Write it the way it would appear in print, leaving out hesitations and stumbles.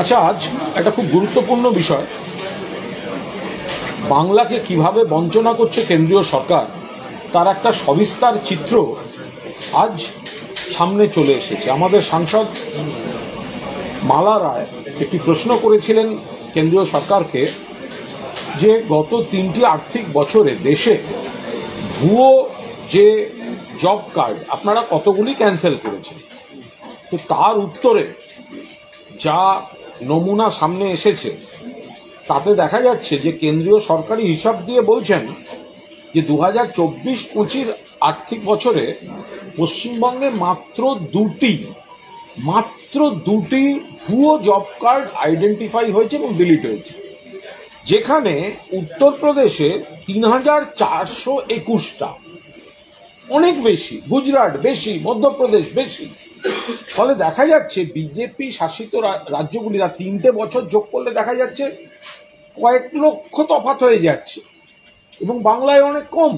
আচ্ছা, আজ একটা খুব গুরুত্বপূর্ণ বিষয়, বাংলাকে কিভাবে বঞ্চনা করছে কেন্দ্রীয় সরকার তার একটা সবিস্তার চিত্র আজ সামনে চলে এসেছে। আমাদের সাংসদ মালা রায় একটি প্রশ্ন করেছিলেন কেন্দ্রীয় সরকারকে যে গত 3টি আর্থিক বছরে দেশে ভুয়ো যে জব কার্ড আপনারা কতগুলি ক্যান্সেল করেছেন। তো তার উত্তরে যা নমুনা সামনে এসেছে তাতে দেখা যাচ্ছে যে কেন্দ্রীয় সরকারি হিসাব দিয়ে বলছেন যে 2024-25 আর্থিক বছরে পশ্চিমবঙ্গে মাত্র দুটি ভুয়ো জব কার্ড আইডেন্টিফাই হয়েছে এবং ডিলিট হয়েছে, যেখানে উত্তরপ্রদেশে 3,421টা, অনেক বেশি, গুজরাট বেশি, মধ্যপ্রদেশ বেশি। ফলে দেখা যাচ্ছে বিজেপি শাসিত রাজ্যগুলিরা 3টে বছর যোগ করলে দেখা যাচ্ছে কয়েক লক্ষ তফাৎ হয়ে যাচ্ছে এবং বাংলায় অনেক কম।